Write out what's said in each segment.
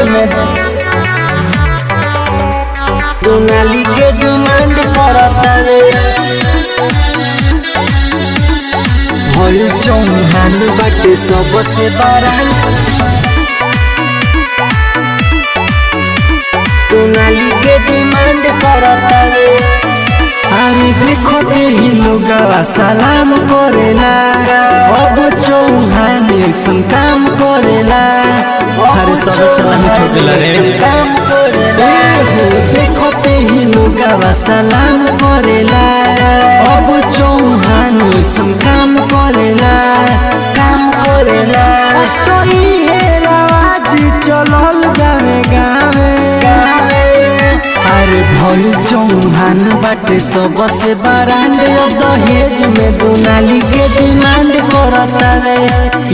में दुनाली के डिमांड करता रे। भइल चौहान बाटे सबसे बरान, दुनाली के डिमांड करता रे। अरे देखो ही लोग सलाम करेला, अब चौहान ऐसन काम करेला। अरे सब सलाम ठोकेला रे। काम करेला देखो ही लोग सलाम करेला, अब चौहान ऐसन काम करेला, काम करेला। तो ये रवाज चलल गावे गावे। अरे भइल चौहान बाटे सबसे बरांड, दहेज में दुनाली के डिमांड करता रे।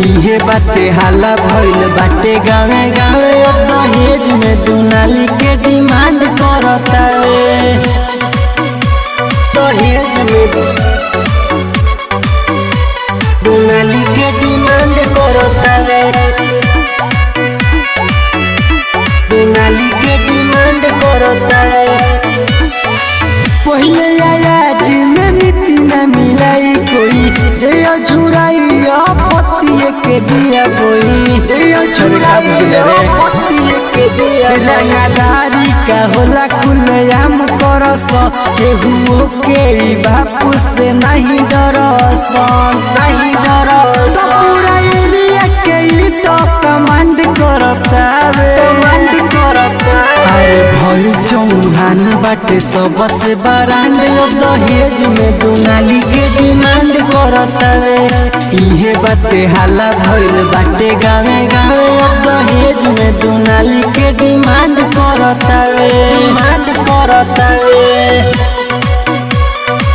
इहे बाटे हाला भइल बाटे गावे गावे, दहेज में दुनाली के डिमांड करता रे। दहेज में दुनाली के डिमांड करता रे, दुनाली के डिमांड करता है। पहले आयाज में मिट्टी न मिलाई कोई, जय झुराई पतिये के दिया कोई, जय झुराई पतिये के दिया। रंगदारी का होला खुलेआम करस, केहू के बापू से नहीं डरस, नहीं डरस। पूरा एरिया के तो कमांड करता रे, कमांड करता। अरे भइल चौहान बाटे सबसे बरांड, दहेज में दुनाली के डिमांड करता रे। इहे बाटे हाला भइल बाटे गावे गावे, दहेज में दुनाली के डिमांड करता रे, डिमांड करता रे।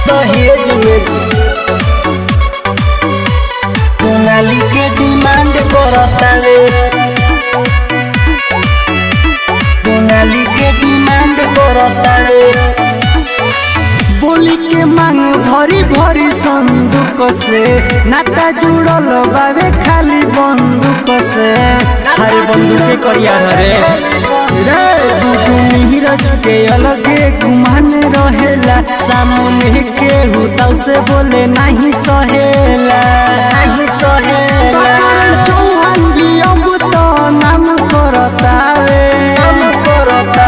दहेज में दुनाली के डिमांड करता रे, दुनाली के डिमांड करता रे। बोली के मांग भरी भरी संदूक से, नाता जुड़ल बावे खाली बंदूक से। हरे बंदूके करिया रे। नीरज के अलगे गुमान रहेला, सामने के हुताव से बोले नहीं सहेला, नहीं सहेला। चौहान भी अब तो नाम करता रे, नाम करता।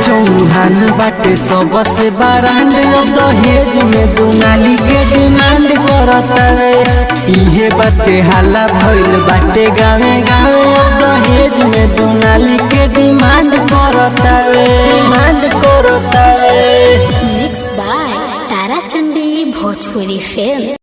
चौहान बाटे सबसे बरांड, दहेज में दुनाली के डिमांड करता रे। इहे बाटे हाला भइल बाटे गावे गावे, दहेज में दुनाली के डिमांड करता रे, डिमांड करता रे। Mix by Tarachandi Bhojpuri film.